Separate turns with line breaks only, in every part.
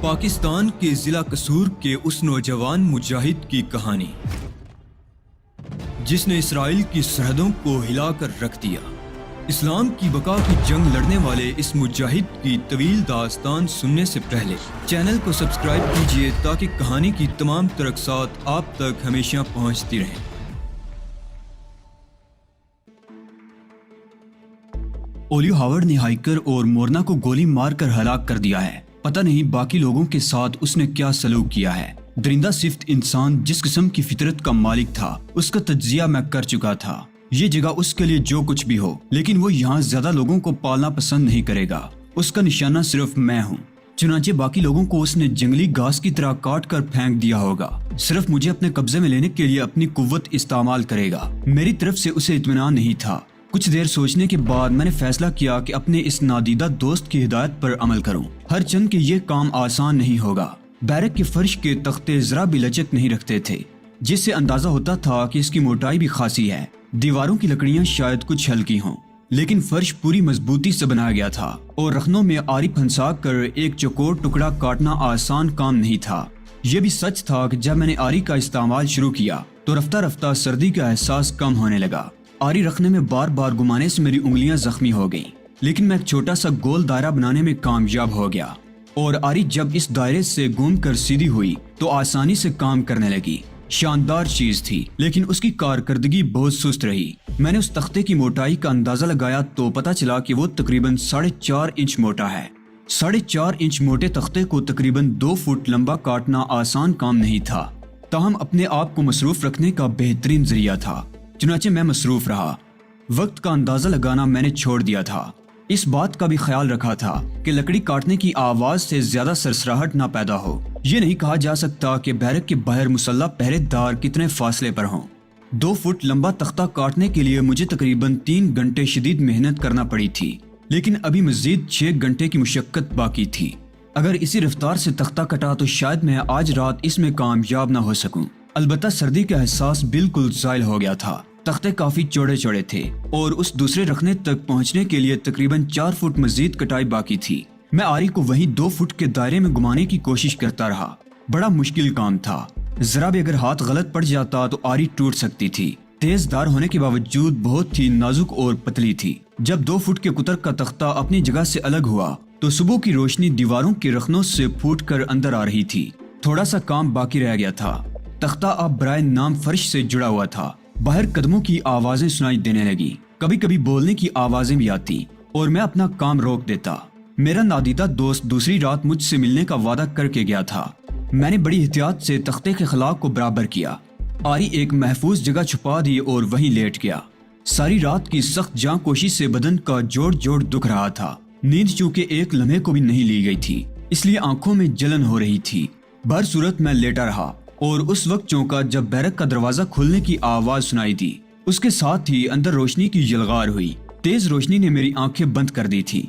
پاکستان کے ضلع قصور کے اس نوجوان مجاہد کی کہانی جس نے اسرائیل کی سرحدوں کو ہلا کر رکھ دیا۔ اسلام کی بقا کی جنگ لڑنے والے اس مجاہد کی طویل داستان سننے سے پہلے چینل کو سبسکرائب کیجیے تاکہ کہانی کی تمام ترقصات آپ تک ہمیشہ پہنچتی رہیں۔
اولیو ہاورڈ نے ہائیکر اور مورنا کو گولی مار کر ہلاک کر دیا ہے۔ پتہ نہیں باقی لوگوں کے ساتھ اس نے کیا سلوک کیا ہے۔ درندہ صفت انسان جس قسم کی فطرت کا مالک تھا اس کا تجزیہ میں کر چکا تھا۔ یہ جگہ اس کے لیے جو کچھ بھی ہو، لیکن وہ یہاں زیادہ لوگوں کو پالنا پسند نہیں کرے گا۔ اس کا نشانہ صرف میں ہوں۔ چنانچہ باقی لوگوں کو اس نے جنگلی گھاس کی طرح کاٹ کر پھینک دیا ہوگا۔ صرف مجھے اپنے قبضے میں لینے کے لیے اپنی قوت استعمال کرے گا۔ میری طرف سے اسے اطمینان نہیں تھا۔ کچھ دیر سوچنے کے بعد میں نے فیصلہ کیا کہ اپنے اس نادیدہ دوست کی ہدایت پر عمل کروں، ہر چند کہ یہ کام آسان نہیں ہوگا۔ بیرک کے فرش کے تختے ذرا بھی لچک نہیں رکھتے تھے، جس سے اندازہ ہوتا تھا کہ اس کی موٹائی بھی خاصی ہے۔ دیواروں کی لکڑیاں شاید کچھ ہلکی ہوں، لیکن فرش پوری مضبوطی سے بنایا گیا تھا اور رخنوں میں آری پھنسا کر ایک چوکور ٹکڑا کاٹنا آسان کام نہیں تھا۔ یہ بھی سچ تھا کہ جب میں نے آری کا استعمال شروع کیا تو رفتہ رفتہ سردی کا احساس کم ہونے لگا۔ آری رکھنے میں بار بار گھمانے سے میری انگلیاں زخمی ہو گئیں، لیکن میں ایک چھوٹا سا گول دائرہ بنانے میں کامیاب ہو گیا، اور آری جب اس دائرے سے گھوم کر سیدھی ہوئی تو آسانی سے کام کرنے لگی۔ شاندار چیز تھی، لیکن اس کی کارکردگی بہت سست رہی۔ میں نے اس تختے کی موٹائی کا اندازہ لگایا تو پتا چلا کہ وہ تقریباً 4.5 انچ موٹا ہے۔ 4.5 انچ موٹے تختے کو تقریباً 2 فٹ لمبا کاٹنا آسان کام نہیں تھا، تاہم اپنے آپ کو مصروف رکھنے کا بہترین ذریعہ تھا۔ چنانچہ میں مصروف رہا۔ وقت کا اندازہ لگانا میں نے چھوڑ دیا تھا۔ اس بات کا بھی خیال رکھا تھا کہ لکڑی کاٹنے کی آواز سے زیادہ سرسراہٹ نہ پیدا ہو۔ یہ نہیں کہا جا سکتا کہ بیرک کے باہر مسلح پہرے دار کتنے فاصلے پر ہوں۔ 2 فٹ لمبا تختہ کاٹنے کے لیے مجھے تقریباً 3 گھنٹے شدید محنت کرنا پڑی تھی، لیکن ابھی مزید 6 گھنٹے کی مشقت باقی تھی۔ اگر اسی رفتار سے تختہ کٹا تو شاید میں آج رات اس میں کامیاب نہ ہو سکوں۔ البتہ سردی کا احساس بالکل زائل ہو گیا تھا۔ تختے کافی چوڑے چوڑے تھے اور اس دوسرے رخنے تک پہنچنے کے لیے تقریباً 4 فٹ مزید کٹائی باقی تھی۔ میں آری کو وہیں 2 فٹ کے دائرے میں گھمانے کی کوشش کرتا رہا۔ بڑا مشکل کام تھا۔ ذرا بھی اگر ہاتھ غلط پڑ جاتا تو آری ٹوٹ سکتی تھی۔ تیز دھار ہونے کے باوجود بہت ہی نازک اور پتلی تھی۔ جب 2 فٹ کے قطر کا تختہ اپنی جگہ سے الگ ہوا تو صبح کی روشنی دیواروں کے رخنوں سے پھوٹ کر اندر آ رہی تھی۔ تھوڑا سا کام باقی رہ گیا تھا۔ تختہ اب برائے نام فرش سے جڑا ہوا تھا۔ باہر قدموں کی آوازیں سنائی دینے لگی، کبھی کبھی بولنے کی آوازیں بھی آتی اور میں اپنا کام روک دیتا۔ میرا نادیدہ دوست دوسری رات مجھ سے ملنے کا وعدہ کر کے گیا تھا۔ میں نے بڑی احتیاط سے تختے کے خلا کو برابر کیا، آری ایک محفوظ جگہ چھپا دی اور وہیں لیٹ گیا۔ ساری رات کی سخت جاں کوشی سے بدن کا جوڑ جوڑ دکھ رہا تھا۔ نیند چونکہ ایک لمحے کو بھی نہیں لی گئی تھی، اس لیے آنکھوں میں جلن ہو رہی تھی۔ بہر صورت میں لیٹا رہا اور اس وقت چونکا جب بیرک کا دروازہ کھلنے کی آواز سنائی دی۔ اس کے ساتھ ہی اندر روشنی کی یلغار ہوئی۔ تیز روشنی نے میری آنکھیں بند کر دی تھی۔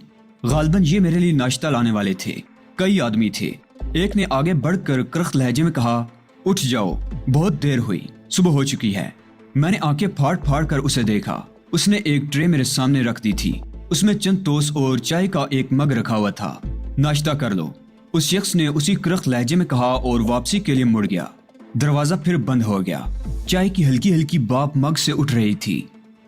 غالباً یہ میرے لیے ناشتہ لانے والے تھے۔ کئی آدمی تھے۔ ایک نے آگے بڑھ کر کرخت لہجے میں کہا، اٹھ جاؤ، بہت دیر ہوئی، صبح ہو چکی ہے۔ میں نے آنکھیں پھاڑ پھاڑ کر اسے دیکھا۔ اس نے ایک ٹرے میرے سامنے رکھ دی تھی۔ اس میں چند ٹوسٹ اور چائے کا ایک مگ رکھا ہوا تھا۔ ناشتہ کر لو، اس شخص نے اسی کرخت لہجے میں کہا اور واپسی کے لیے مڑ گیا۔ دروازہ پھر بند ہو گیا۔ چائے کی ہلکی ہلکی بھاپ مگ سے اٹھ رہی تھی۔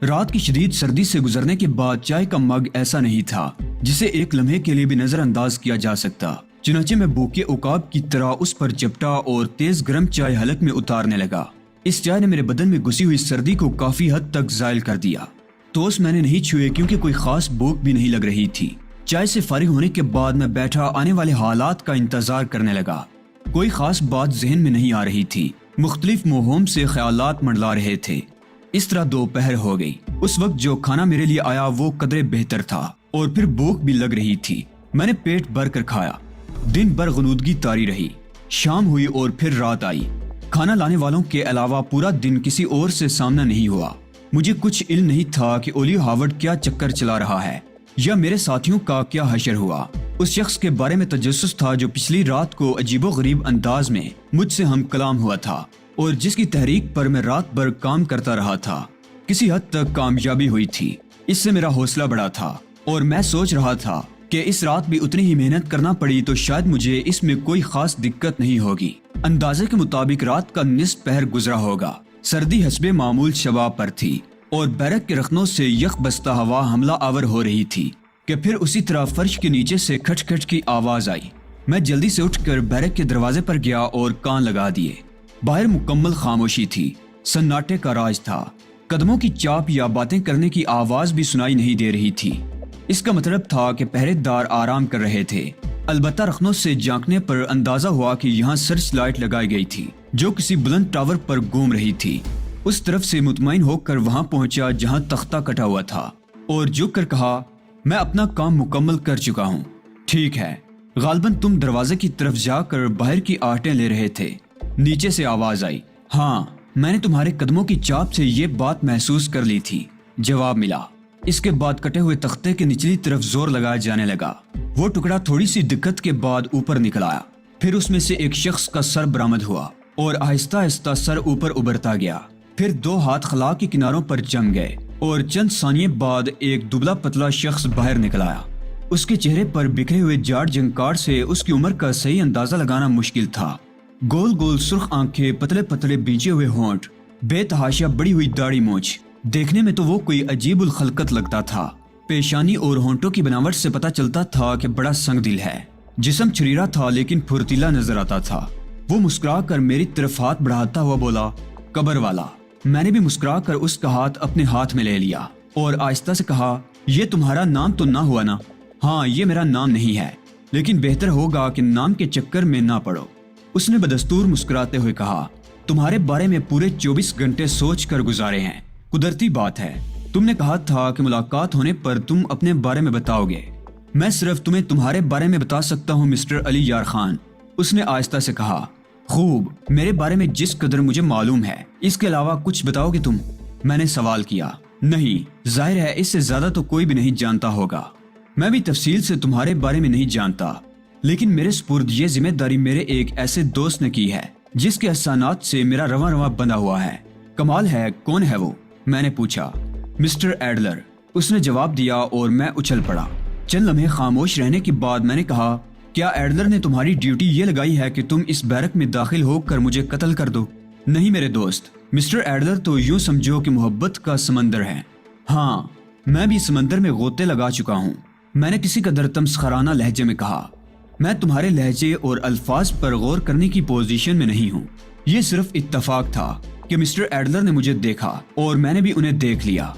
رات کی شدید سردی سے گزرنے کے بعد چائے کا مگ ایسا نہیں تھا جسے ایک لمحے کے لیے بھی نظر انداز کیا جا سکتا۔ چنانچہ میں بھوکے عقاب کی طرح اس پر چپٹا اور تیز گرم چائے حلق میں اتارنے لگا۔ اس چائے نے میرے بدن میں گھسی ہوئی سردی کو کافی حد تک زائل کر دیا۔ توست میں نے نہیں چھوئے کیونکہ کوئی خاص بھوک بھی نہیں لگ رہی تھی۔ چائے سے فارغ ہونے کے بعد میں بیٹھا آنے والے حالات کا انتظار کرنے لگا۔ کوئی خاص بات ذہن میں نہیں آ رہی تھی۔ مختلف موہوم سے خیالات منڈلا رہے تھے۔ اس طرح دوپہر ہو گئی۔ اس وقت جو کھانا میرے لیے آیا وہ قدرے بہتر تھا اور پھر بھوک بھی لگ رہی تھی۔ میں نے پیٹ بھر کر کھایا۔ دن بھر غنودگی طاری رہی۔ شام ہوئی اور پھر رات آئی۔ کھانا لانے والوں کے علاوہ پورا دن کسی اور سے سامنا نہیں ہوا۔ مجھے کچھ علم نہیں تھا کہ اولیو ہاورڈ کیا چکر چلا رہا ہے یا میرے ساتھیوں کا کیا حشر ہوا۔ اس شخص کے بارے میں تجسس تھا جو پچھلی رات کو عجیب و غریب انداز میں مجھ سے ہم کلام ہوا تھا اور جس کی تحریک پر میں رات بھر کام کرتا رہا تھا۔ کسی حد تک کامیابی ہوئی تھی۔ اس سے میرا حوصلہ بڑھا تھا اور میں سوچ رہا تھا کہ اس رات بھی اتنی ہی محنت کرنا پڑی تو شاید مجھے اس میں کوئی خاص دقت نہیں ہوگی۔ اندازے کے مطابق رات کا نصف پہر گزرا ہوگا۔ سردی حسب معمول شباب پر تھی اور بیرک کے رخنوں سے یک بستہ ہوا حملہ آور ہو رہی تھی کہ پھر اسی طرح فرش کے نیچے سے کھٹ کھٹ کی آواز آئی۔ میں جلدی سے اٹھ کر بیرک کے دروازے پر گیا اور کان لگا دیے۔ باہر مکمل خاموشی تھی، سناٹے کا راج تھا۔ قدموں کی چاپ یا باتیں کرنے کی آواز بھی سنائی نہیں دے رہی تھی۔ اس کا مطلب تھا کہ پہرے دار آرام کر رہے تھے۔ البتہ رخنوں سے جھانکنے پر اندازہ ہوا کہ یہاں سرچ لائٹ لگائی گئی تھی جو کسی بلند ٹاور پر گھوم رہی تھی۔ اس طرف سے مطمئن ہو کر وہاں پہنچا جہاں تختہ کٹا ہوا تھا اور جھک کر کہا، میں اپنا کام مکمل کر چکا ہوں۔ ٹھیک ہے۔ غالباً تم دروازے کی طرف جا کر باہر کی آہٹیں لے رہے تھے۔ نیچے سے آواز آئی۔ ہاں، میں نے تمہارے قدموں کی چاپ سے یہ بات محسوس کر لی تھی، جواب ملا۔ اس کے بعد کٹے ہوئے تختے کے نچلی طرف زور لگایا جانے لگا۔ وہ ٹکڑا تھوڑی سی دقت کے بعد اوپر نکل آیا۔ پھر اس میں سے ایک شخص کا سر برآمد ہوا اور آہستہ آہستہ سر اوپر ابھرتا گیا۔ پھر 2 ہاتھ خلا کے کناروں پر جم گئے اور چند ثانیے بعد ایک دبلا پتلا شخص باہر نکل آیا۔ اس کے چہرے پر بکھرے ہوئے جاڑ جنکار سے اس کی عمر کا صحیح اندازہ لگانا مشکل تھا۔ گول گول سرخ آنکھیں، پتلے پتلے بینچے ہوئے ہونٹ، بے تحاشا بڑی ہوئی داڑھی مونچھ۔ دیکھنے میں تو وہ کوئی عجیب الخلقت لگتا تھا۔ پیشانی اور ہونٹوں کی بناوٹ سے پتہ چلتا تھا کہ بڑا سنگ دل ہے۔ جسم چھریرا تھا لیکن پھرتیلا نظر آتا تھا۔ وہ مسکرا کر میری طرف ہاتھ بڑھاتا ہوا بولا، قبر والا۔ میں نے بھی مسکرا کر اس کا ہاتھ اپنے ہاتھ میں لے لیا اور آہستہ سے کہا، یہ تمہارا نام تو نہ ہوا نا؟ ہاں، یہ میرا نام نہیں ہے، لیکن بہتر ہوگا کہ نام کے چکر میں نہ پڑو۔ اس نے بدستور مسکراتے ہوئے کہا، تمہارے بارے میں پورے 24 گھنٹے سوچ کر گزارے ہیں۔ قدرتی بات ہے، تم نے کہا تھا کہ ملاقات ہونے پر تم اپنے بارے میں بتاؤ گے۔ میں صرف تمہیں تمہارے بارے میں بتا سکتا ہوں مسٹر علی یار خان، اس نے آہستہ سے کہا۔ خوب، میرے بارے میں جس قدر مجھے معلوم ہے، اس کے علاوہ کچھ بتاؤ گے تم؟ میں نے سوال کیا۔ نہیں، ظاہر ہے اس سے زیادہ تو کوئی بھی نہیں جانتا ہوگا۔ میں بھی تفصیل سے تمہارے بارے میں نہیں جانتا، لیکن میرے سپرد یہ ذمہ داری میرے ایک ایسے دوست نے کی ہے جس کے احسانات سے میرا رواں رواں بندھا ہوا ہے۔ کمال ہے، کون ہے وہ؟ میں نے پوچھا۔ مسٹر ایڈلر، اس نے جواب دیا اور میں اچھل پڑا۔ چند لمحے خاموش رہنے کے بعد میں نے کہا، کیا ایڈلر نے تمہاری ڈیوٹی یہ لگائی ہے کہ تم اس بیرک میں داخل ہو کر مجھے قتل کر دو؟ نہیں میرے دوست، مسٹر ایڈلر تو یوں سمجھو کہ محبت کا سمندر ہے۔ ہاں، میں بھی سمندر میں غوطے لگا چکا ہوں، میں نے کسی قدر تمسخرانہ لہجے میں کہا۔ میں تمہارے لہجے اور الفاظ پر غور کرنے کی پوزیشن میں نہیں ہوں۔ یہ صرف اتفاق تھا کہ مسٹر ایڈلر نے مجھے دیکھا اور میں نے بھی انہیں دیکھ لیا۔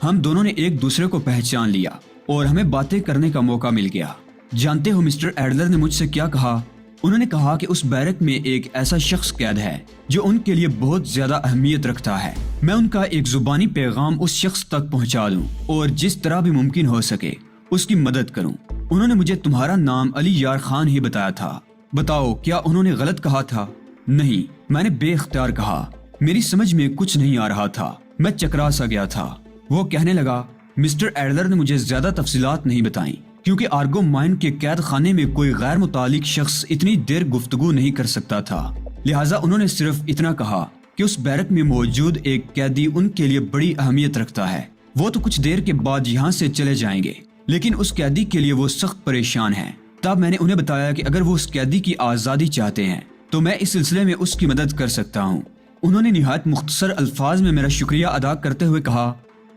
ہم دونوں نے ایک دوسرے کو پہچان لیا اور ہمیں باتیں کرنے کا موقع مل گیا۔ جانتے ہو مسٹر ایڈلر نے مجھ سے کیا کہا؟ انہوں نے کہا کہ اس بیرک میں ایک ایسا شخص قید ہے جو ان کے لیے بہت زیادہ اہمیت رکھتا ہے۔ میں ان کا ایک زبانی پیغام اس شخص تک پہنچا دوں اور جس طرح بھی ممکن ہو سکے اس کی مدد کروں۔ انہوں نے مجھے تمہارا نام علی یار خان ہی بتایا تھا۔ بتاؤ، کیا انہوں نے غلط کہا تھا؟ نہیں، میں نے بے اختیار کہا۔ میری سمجھ میں کچھ نہیں آ رہا تھا، میں چکرا سا گیا تھا۔ وہ کہنے لگا، مسٹر ایڈلر نے مجھے زیادہ تفصیلات نہیں بتائیں کیونکہ آرگو مائن کے قید خانے میں کوئی غیر متعلق شخص اتنی دیر گفتگو نہیں کر سکتا تھا، لہٰذا انہوں نے صرف اتنا کہا کہ اس بیرک میں موجود ایک قیدی ان کے لیے بڑی اہمیت رکھتا ہے۔ وہ تو کچھ دیر کے بعد یہاں سے چلے جائیں گے، لیکن اس قیدی کے لیے وہ سخت پریشان ہیں۔ تب میں نے انہیں بتایا کہ اگر وہ اس قیدی کی آزادی چاہتے ہیں تو میں اس سلسلے میں اس کی مدد کر سکتا ہوں۔ انہوں نے نہایت مختصر الفاظ میں میرا شکریہ ادا کرتے ہوئے کہا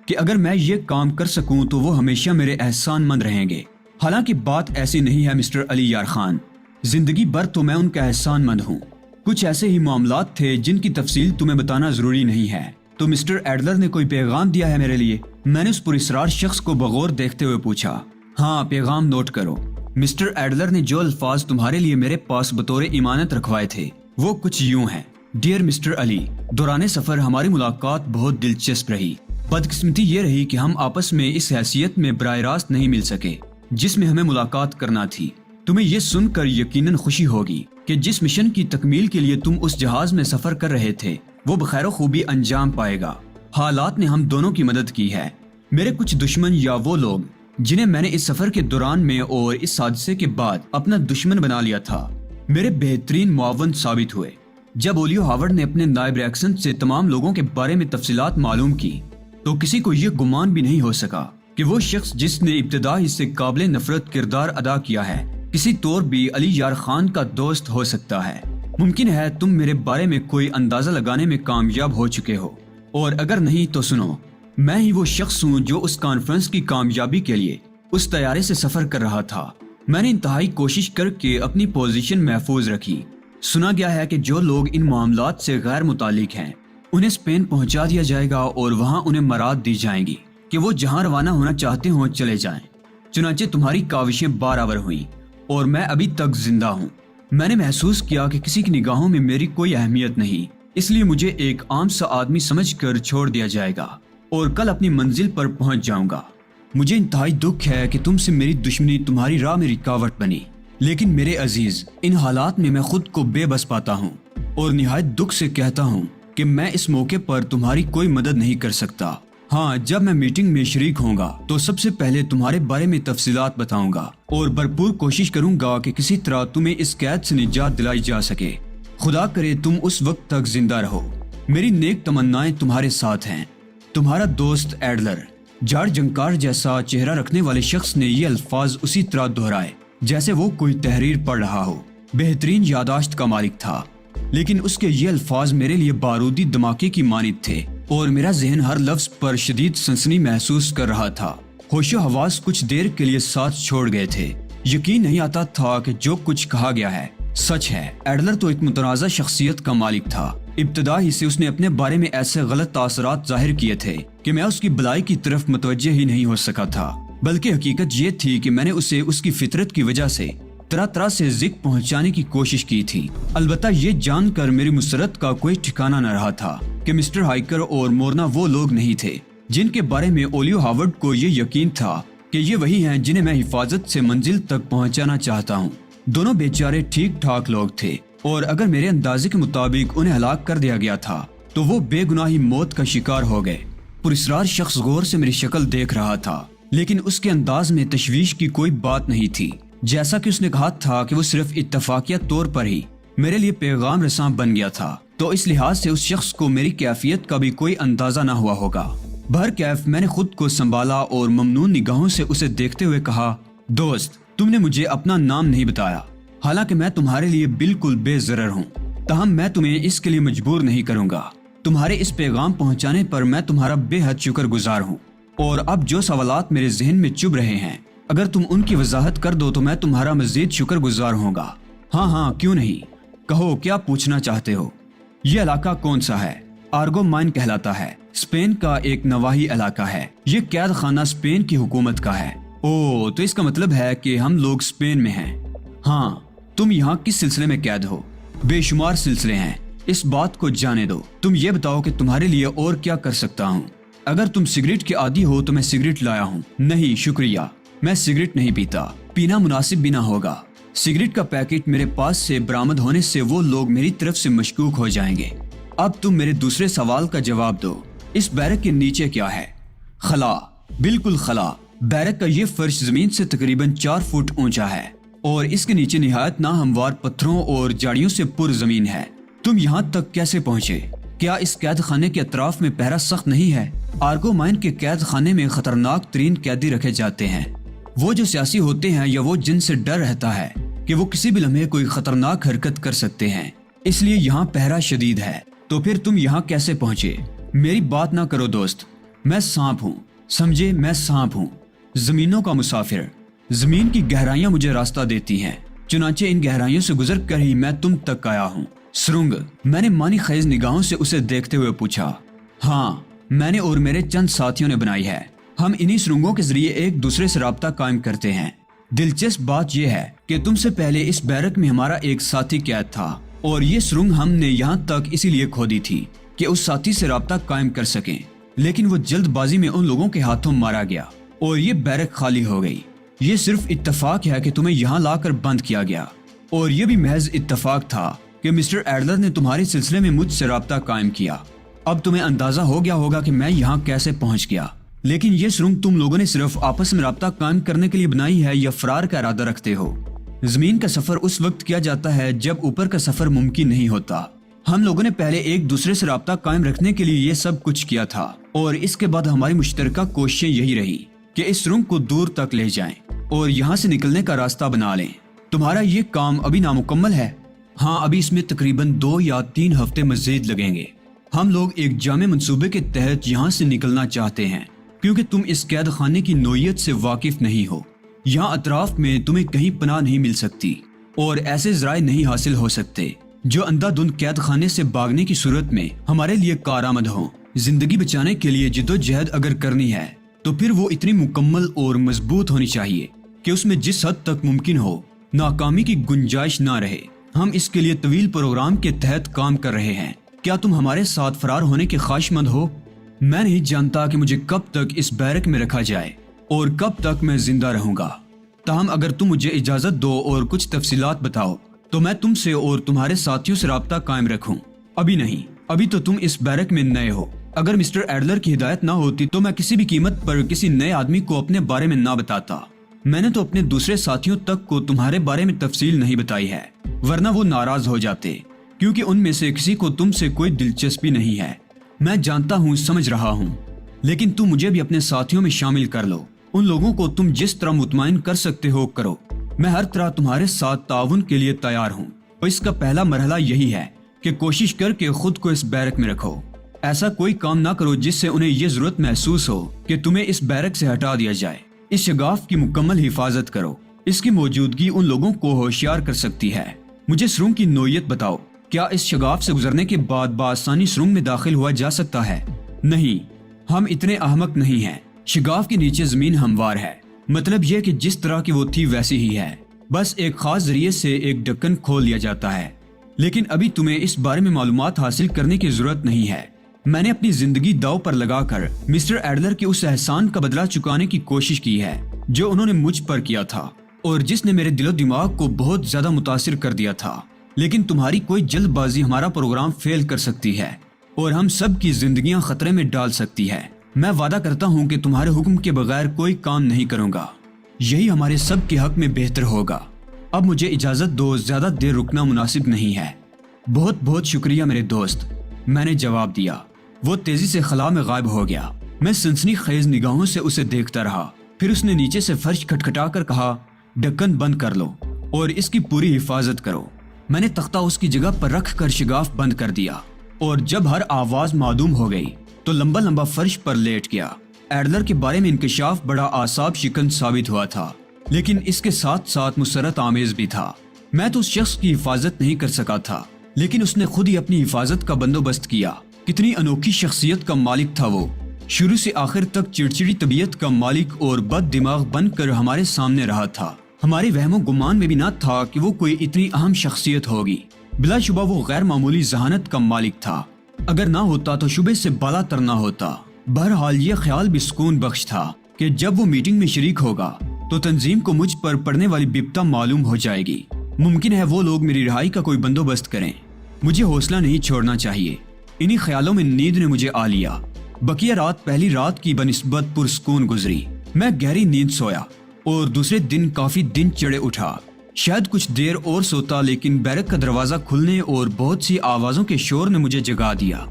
کہ اگر میں یہ کام کر سکوں تو وہ ہمیشہ میرے احسان مند رہیں گے۔ حالانکہ بات ایسی نہیں ہے مسٹر علی یار خان، زندگی بھر تو میں ان کا احسان مند ہوں۔ کچھ ایسے ہی معاملات تھے جن کی تفصیل تمہیں بتانا ضروری نہیں ہے۔ تو مسٹر ایڈلر نے کوئی پیغام دیا ہے میرے لیے؟ میں نے اس پراسرار شخص کو بغور دیکھتے ہوئے پوچھا۔ ہاں، پیغام نوٹ کرو۔ مسٹر ایڈلر نے جو الفاظ تمہارے لیے میرے پاس بطور امانت رکھوائے تھے وہ کچھ یوں ہیں۔ ڈیئر مسٹر علی، دوران سفر ہماری ملاقات بہت دلچسپ رہی۔ بدقسمتی یہ رہی کہ ہم آپس میں اس حیثیت میں براہ راست نہیں مل سکے جس میں ہمیں ملاقات کرنا تھی۔ تمہیں یہ سن کر یقیناً خوشی ہوگی کہ جس مشن کی تکمیل کے لیے تم اس جہاز میں سفر کر رہے تھے وہ بخیر و خوبی انجام پائے گا۔ حالات نے ہم دونوں کی مدد کی ہے۔ میرے کچھ دشمن یا وہ لوگ جنہیں میں نے اس سفر کے دوران میں اور اس حادثے کے بعد اپنا دشمن بنا لیا تھا، میرے بہترین معاون ثابت ہوئے۔ جب اولیو ہاورڈ نے اپنے نائب ریکسن سے تمام لوگوں کے بارے میں تفصیلات معلوم کی تو کسی کو یہ گمان بھی نہیں ہو سکا کہ وہ شخص جس نے ابتدا ہی سے قابل نفرت کردار ادا کیا ہے کسی طور بھی علی یار خان کا دوست ہو سکتا ہے۔ ممکن ہے تم میرے بارے میں کوئی اندازہ لگانے میں کامیاب ہو چکے ہو، اور اگر نہیں تو سنو، میں ہی وہ شخص ہوں جو اس کانفرنس کی کامیابی کے لیے اس طیارے سے سفر کر رہا تھا۔ میں نے انتہائی کوشش کر کے اپنی پوزیشن محفوظ رکھی۔ سنا گیا ہے کہ جو لوگ ان معاملات سے غیر متعلق ہیں انہیں اسپین پہنچا دیا جائے گا اور وہاں انہیں مراد دی جائیں گی کہ وہ جہاں روانہ ہونا چاہتے ہوں چلے جائیں۔ چنانچہ تمہاری کاوشیں برابر ہوئیں اور میں ابھی تک زندہ ہوں۔ میں نے محسوس کیا کہ کسی کی نگاہوں میں میری کوئی اہمیت نہیں، اس لیے مجھے ایک عام سا آدمی سمجھ کر چھوڑ دیا جائے گا اور کل اپنی منزل پر پہنچ جاؤں گا۔ مجھے انتہائی دکھ ہے کہ تم سے میری دشمنی تمہاری راہ میں رکاوٹ بنی، لیکن میرے عزیز، ان حالات میں خود کو بے بس پاتا ہوں اور نہایت دکھ سے کہتا ہوں کہ میں اس موقع پر تمہاری کوئی مدد نہیں کر سکتا۔ ہاں، جب میں میٹنگ میں شریک ہوں گا تو سب سے پہلے تمہارے بارے میں تفصیلات بتاؤں گا اور بھرپور کوشش کروں گا کہ کسی طرح تمہیں اس قید سے نجات دلائی جا سکے۔ خدا کرے تم اس وقت تک زندہ رہو۔ میری نیک تمنائیں تمہارے ساتھ ہیں۔ تمہارا دوست ایڈلر۔ جاڑ جنکار جیسا چہرہ رکھنے والے شخص نے یہ الفاظ اسی طرح دہرائے جیسے وہ کوئی تحریر پڑھ رہا ہو۔ بہترین یاداشت کا مالک تھا، لیکن اس کے یہ الفاظ میرے لیے بارودی دھماکے کی مانند تھے اور میرا ذہن ہر لفظ پر شدید سنسنی محسوس کر رہا تھا۔ ہوش و حواس کچھ دیر کے لیے ساتھ چھوڑ گئے تھے۔ یقین نہیں آتا تھا کہ جو کچھ کہا گیا ہے سچ ہے۔ ایڈلر تو ایک متنازع شخصیت کا مالک تھا۔ ابتدا ہی سے اس نے اپنے بارے میں ایسے غلط تاثرات ظاہر کیے تھے کہ میں اس کی بلائی کی طرف متوجہ ہی نہیں ہو سکا تھا، بلکہ حقیقت یہ تھی کہ میں نے اسے اس کی فطرت کی وجہ سے طرح طرح سے ذکر پہنچانے کی کوشش کی تھی۔ البتہ یہ جان کر میری مسرت کا کوئی ٹھکانہ نہ رہا تھا کہ مسٹر ہائیکر اور مورنا وہ لوگ نہیں تھے جن کے بارے میں اولیو ہاورڈ کو یہ یقین تھا کہ یہ وہی ہیں جنہیں میں حفاظت سے منزل تک پہنچانا چاہتا ہوں۔ دونوں بیچارے ٹھیک ٹھاک لوگ تھے، اور اگر میرے اندازے کے مطابق انہیں ہلاک کر دیا گیا تھا تو وہ بے گناہی موت کا شکار ہو گئے۔ پراسرار شخص غور سے میری شکل دیکھ رہا تھا، لیکن اس کے انداز میں تشویش کی کوئی بات نہیں تھی۔ جیسا کہ اس نے کہا تھا کہ وہ صرف اتفاقیہ طور پر ہی میرے لیے پیغام رساں بن گیا تھا، تو اس لحاظ سے اس شخص کو میری کیفیت کا بھی کوئی اندازہ نہ ہوا ہوگا۔ بہرکیف میں نے خود کو سنبھالا اور ممنون نگاہوں سے اسے دیکھتے ہوئے کہا، دوست، تم نے مجھے اپنا نام نہیں بتایا، حالانکہ میں تمہارے لیے بالکل بے ضرر ہوں، تاہم میں تمہیں اس کے لیے مجبور نہیں کروں گا۔ تمہارے اس پیغام پہنچانے پر میں تمہارا بے حد شکر گزار ہوں، اور اب جو سوالات میرے ذہن میں چبھ رہے ہیں اگر تم ان کی وضاحت کر دو تو میں تمہارا مزید شکر گزار ہوں گا۔ ہاں کیوں نہیں، کہو کیا پوچھنا چاہتے ہو؟ یہ علاقہ کون سا ہے؟ آرگو مائن کہلاتا ہے، اسپین کا ایک نواحی علاقہ ہے۔ یہ قید خانہ اسپین کی حکومت کا ہے۔ اوہ، تو اس کا مطلب ہے کہ ہم لوگ اسپین میں ہیں۔ ہاں، تم یہاں کس سلسلے میں قید ہو؟ بے شمار سلسلے ہیں، اس بات کو جانے دو۔ تم یہ بتاؤ کہ تمہارے لیے اور کیا کر سکتا ہوں؟ اگر تم سگریٹ کے عادی ہو تو میں سگریٹ لایا ہوں۔ نہیں شکریہ، میں سگریٹ نہیں پیتا، پینا مناسب بھی نہ ہوگا۔ سگریٹ کا پیکٹ میرے پاس سے برآمد ہونے سے وہ لوگ میری طرف سے مشکوک ہو جائیں گے۔ اب تم میرے دوسرے سوال کا جواب دو، اس بیرک کے نیچے کیا ہے؟ خلا، بالکل خلا۔ بیرک کا یہ فرش زمین سے تقریباً 4 فٹ اونچا ہے اور اس کے نیچے نہایت ناہموار پتھروں اور جھاڑیوں سے پر زمین ہے۔ تم یہاں تک کیسے پہنچے؟ کیا اس قید خانے کے اطراف میں پہرا سخت نہیں ہے؟ آرگو مائن کے قید خانے میں خطرناک ترین قیدی رکھے جاتے ہیں، وہ جو سیاسی ہوتے ہیں یا وہ جن سے ڈر رہتا ہے کہ وہ کسی بھی لمحے کوئی خطرناک حرکت کر سکتے ہیں، اس لیے یہاں پہرا شدید ہے۔ تو پھر تم یہاں کیسے پہنچے؟ میری بات نہ کرو دوست، میں سانپ ہوں، سمجھے؟ میں سانپ ہوں، زمینوں کا مسافر۔ زمین کی گہرائیاں مجھے راستہ دیتی ہیں، چنانچہ ان گہرائیوں سے گزر کر ہی میں تم تک آیا ہوں۔ سرنگ، میں نے مانی خیز نگاہوں سے اسے دیکھتے ہوئے پوچھا۔ ہاں، میں نے اور میرے چند ساتھیوں نے بنائی ہے، ہم انہی سرنگوں کے ذریعے ایک دوسرے سے رابطہ قائم کرتے ہیں۔ دلچسپ بات یہ ہے کہ تم سے پہلے اس بیرک میں ہمارا ایک ساتھی قید تھا، اور یہ سرنگ ہم نے یہاں تک اسی لیے کھودی تھی کہ اس ساتھی سے رابطہ قائم کر سکیں، لیکن وہ جلد بازی میں ان لوگوں کے ہاتھوں مارا گیا اور یہ بیرک خالی ہو گئی۔ یہ صرف اتفاق ہے کہ تمہیں یہاں لا کر بند کیا گیا، اور یہ بھی محض اتفاق تھا کہ مسٹر ایڈلر نے تمہارے سلسلے میں مجھ سے رابطہ قائم کیا۔ اب تمہیں اندازہ ہو گیا ہوگا کہ میں یہاں کیسے پہنچ گیا، لیکن یہ سرنگ تم لوگوں نے صرف آپس میں رابطہ قائم کرنے کے لیے بنائی ہے یا فرار کا ارادہ رکھتے ہو؟ زمین کا سفر اس وقت کیا جاتا ہے جب اوپر کا سفر ممکن نہیں ہوتا۔ ہم لوگوں نے پہلے ایک دوسرے سے رابطہ قائم رکھنے کے لیے یہ سب کچھ کیا تھا، اور اس کے بعد ہماری مشترکہ کوششیں یہی رہی کہ اس سرنگ کو دور تک لے جائیں اور یہاں سے نکلنے کا راستہ بنا لیں۔ تمہارا یہ کام ابھی نامکمل ہے؟ ہاں، ابھی اس میں تقریباً 2 یا 3 ہفتے مزید لگیں گے۔ ہم لوگ ایک جامع منصوبے کے تحت یہاں سے نکلنا چاہتے ہیں کیونکہ تم اس قید خانے کی نوعیت سے واقف نہیں ہو۔ یہاں اطراف میں تمہیں کہیں پناہ نہیں مل سکتی اور ایسے ذرائع نہیں حاصل ہو سکتے جو اندھا دھند قید خانے سے بھاگنے کی صورت میں ہمارے لیے کارآمد ہوں۔ زندگی بچانے کے لیے جدوجہد اگر کرنی ہے تو پھر وہ اتنی مکمل اور مضبوط ہونی چاہیے کہ اس میں جس حد تک ممکن ہو ناکامی کی گنجائش نہ رہے۔ ہم اس کے لیے طویل پروگرام کے تحت کام کر رہے ہیں۔ کیا تم ہمارے ساتھ فرار ہونے کے خواہشمند ہو؟ میں نہیں جانتا کہ مجھے کب تک اس بیرک میں رکھا جائے اور کب تک میں زندہ رہوں گا، تاہم اگر تم مجھے اجازت دو اور کچھ تفصیلات بتاؤ تو میں تم سے اور تمہارے ساتھیوں سے رابطہ قائم رکھوں۔ ابھی نہیں، ابھی تو تم اس بیرک میں نئے ہو۔ اگر مسٹر ایڈلر کی ہدایت نہ ہوتی تو میں کسی بھی قیمت پر کسی نئے آدمی کو اپنے بارے میں نہ بتاتا۔ میں نے تو اپنے دوسرے ساتھیوں تک کو تمہارے بارے میں تفصیل نہیں بتائی ہے، ورنہ وہ ناراض ہو جاتے، کیونکہ ان میں سے کسی کو تم سے کوئی دلچسپی نہیں ہے۔ میں جانتا ہوں، سمجھ رہا ہوں، لیکن تم مجھے بھی اپنے ساتھیوں میں شامل کر لو۔ ان لوگوں کو تم جس طرح مطمئن کر سکتے ہو کرو۔ میں ہر طرح تمہارے ساتھ تعاون کے لیے تیار ہوں، اور اس کا پہلا مرحلہ یہی ہے کہ کوشش کر کے خود کو اس بیرک میں رکھو۔ ایسا کوئی کام نہ کرو جس سے انہیں یہ ضرورت محسوس ہو کہ تمہیں اس بیرک سے ہٹا دیا جائے۔ اس شگاف کی مکمل حفاظت کرو۔ اس کی موجودگی ان لوگوں کو ہوشیار کر سکتی ہے۔ مجھے سرنگ کی نوعیت بتاؤ۔ کیا اس شگاف سے گزرنے کے بعد بآسانی سرنگ میں داخل ہوا جا سکتا ہے؟ نہیں، ہم اتنے احمق نہیں ہیں۔ شگاف کے نیچے زمین ہموار ہے، مطلب یہ کہ جس طرح کی وہ تھی ویسی ہی ہے، بس ایک خاص ذریعے سے ایک ڈھکن کھول دیا جاتا ہے۔ لیکن ابھی تمہیں اس بارے میں معلومات حاصل کرنے کی ضرورت نہیں ہے۔ میں نے اپنی زندگی داؤ پر لگا کر مسٹر ایڈلر کے اس احسان کا بدلہ چکانے کی کوشش کی ہے جو انہوں نے مجھ پر کیا تھا اور جس نے میرے دل و دماغ کو بہت زیادہ متاثر کر دیا تھا۔ لیکن تمہاری کوئی جلد بازی ہمارا پروگرام فیل کر سکتی ہے اور ہم سب کی زندگیاں خطرے میں ڈال سکتی ہے۔ میں وعدہ کرتا ہوں کہ تمہارے حکم کے بغیر کوئی کام نہیں کروں گا۔ یہی ہمارے سب کے حق میں بہتر ہوگا۔ اب مجھے اجازت دو، زیادہ دیر رکنا مناسب نہیں ہے۔ بہت بہت شکریہ میرے دوست، میں نے جواب دیا۔ وہ تیزی سے خلا میں غائب ہو گیا۔ میں سنسنی خیز نگاہوں سے اسے دیکھتا رہا۔ پھر اس نے نیچے سے فرش کھٹکھٹا کر کہا، ڈھکن بند کر لو اور اس کی پوری حفاظت کرو۔ میں نے تختہ اس کی جگہ پر رکھ کر شگاف بند کر دیا اور جب ہر آواز معدوم ہو گئی تو لمبا لمبا فرش پر لیٹ گیا۔ ایڈلر کے بارے میں انکشاف بڑا اعصاب شکن ثابت ہوا تھا، لیکن اس کے ساتھ ساتھ مسرت آمیز بھی تھا۔ میں تو اس شخص کی حفاظت نہیں کر سکا تھا، لیکن اس نے خود ہی اپنی حفاظت کا بندوبست کیا۔ کتنی انوکھی شخصیت کا مالک تھا وہ، شروع سے آخر تک چڑچڑی طبیعت کا مالک اور بد دماغ بن کر ہمارے سامنے رہا تھا۔ ہمارے وہم و گمان میں بھی نہ تھا کہ وہ کوئی اتنی اہم شخصیت ہوگی۔ بلا شبہ وہ غیر معمولی ذہانت کا مالک تھا، اگر نہ ہوتا تو شبے سے بالا تر نہ ہوتا۔ بہرحال یہ خیال بھی سکون بخش تھا کہ جب وہ میٹنگ میں شریک ہوگا تو تنظیم کو مجھ پر پڑنے والی بپتا معلوم ہو جائے گی۔ ممکن ہے وہ لوگ میری رہائی کا کوئی بندوبست کریں۔ مجھے حوصلہ نہیں چھوڑنا چاہیے۔ انہی خیالوں میں نیند نے مجھے آ لیا۔ بقیہ رات پہلی رات کی بنسبت پرسکون گزری۔ میں گہری نیند سویا اور دوسرے دن کافی دن چڑھے اٹھا۔ شاید کچھ دیر اور سوتا، لیکن بیرک کا دروازہ کھلنے اور بہت سی آوازوں کے شور نے مجھے جگا دیا۔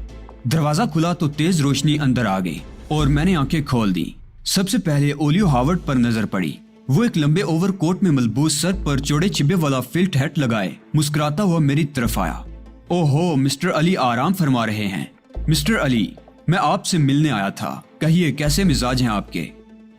دروازہ کھلا تو تیز روشنی اندر آ گئی اور میں نے آنکھیں کھول دی۔ سب سے پہلے اولیو ہاورڈ پر نظر پڑی۔ وہ ایک لمبے اوور کوٹ میں ملبوس، سر پر چوڑے چبے والا فلٹ ہیٹ لگائے مسکراتا ہوا میری طرف آیا۔ اوہو، مسٹر علی آرام فرما رہے ہیں۔ مسٹر علی، میں آپ سے ملنے آیا تھا، کہیے کیسے مزاج ہیں آپ کے؟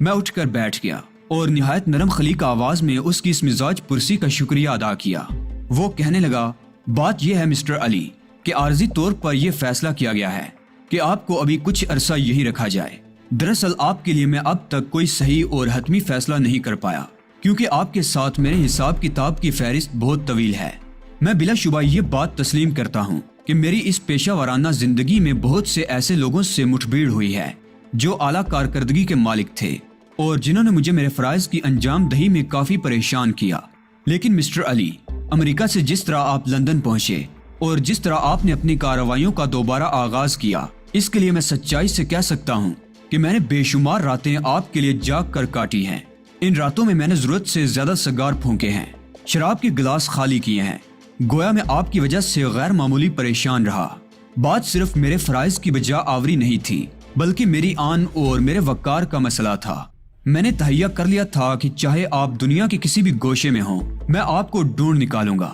میں اٹھ کر بیٹھ گیا اور نہایت نرم خلیق آواز میں اس کی اس مزاج پرسی کا شکریہ ادا کیا۔ وہ کہنے لگا، بات یہ ہے مسٹر علی کہ عارضی طور پر یہ فیصلہ کیا گیا ہے کہ آپ کو ابھی کچھ عرصہ یہی رکھا جائے۔ دراصل آپ کے لیے میں اب تک کوئی صحیح اور حتمی فیصلہ نہیں کر پایا، کیونکہ آپ کے ساتھ میرے حساب کتاب کی فہرست بہت طویل ہے۔ میں بلا شبہ یہ بات تسلیم کرتا ہوں کہ میری اس پیشہ ورانہ زندگی میں بہت سے ایسے لوگوں سے مٹھ بھیڑ ہوئی ہے جو اعلیٰ کارکردگی کے مالک تھے اور جنہوں نے مجھے میرے فرائض کی انجام دہی میں کافی پریشان کیا۔ لیکن مسٹر علی، امریکہ سے جس طرح آپ لندن پہنچے اور جس طرح آپ نے اپنی کارروائیوں کا دوبارہ آغاز کیا، اس کے لیے میں سچائی سے کہہ سکتا ہوں کہ میں نے بے شمار راتیں آپ کے لیے جاگ کر کاٹی ہیں۔ ان راتوں میں میں نے ضرورت سے زیادہ سگار پھونکے ہیں، شراب کے گلاس خالی کیے ہیں، گویا میں آپ کی وجہ سے غیر معمولی پریشان رہا۔ بات صرف میرے فرائض کی بجا آوری نہیں تھی، بلکہ میری آن اور میرے وقار کا مسئلہ تھا۔ میں نے تہیہ کر لیا تھا کہ چاہے آپ دنیا کے کسی بھی گوشے میں ہوں، میں آپ کو ڈھونڈ نکالوں گا۔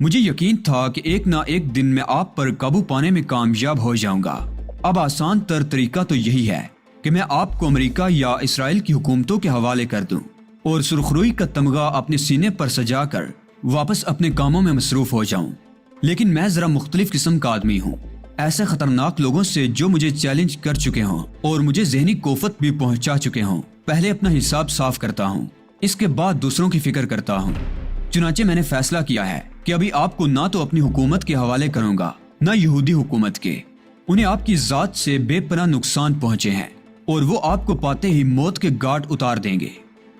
مجھے یقین تھا کہ ایک نہ ایک دن میں آپ پر قابو پانے میں کامیاب ہو جاؤں گا۔ اب آسان تر طریقہ تو یہی ہے کہ میں آپ کو امریکہ یا اسرائیل کی حکومتوں کے حوالے کر دوں اور سرخروئی کا تمغہ اپنے سینے پر سجا کر واپس اپنے کاموں میں مصروف ہو جاؤں۔ لیکن میں ذرا مختلف قسم کا آدمی ہوں، ایسے خطرناک لوگوں سے جو مجھے چیلنج کر چکے ہوں اور مجھے ذہنی کوفت بھی پہنچا چکے ہوں۔ پہلے اپنا حساب صاف کرتا ہوں، اس کے بعد دوسروں کی فکر کرتا ہوں۔ چنانچہ میں نے فیصلہ کیا ہے کہ ابھی آپ کو نہ تو اپنی حکومت کے حوالے کروں گا نہ یہودی حکومت کے۔ انہیں آپ کی ذات سے بے پناہ نقصان پہنچے ہیں اور وہ آپ کو پاتے ہی موت کے گھاٹ اتار دیں گے۔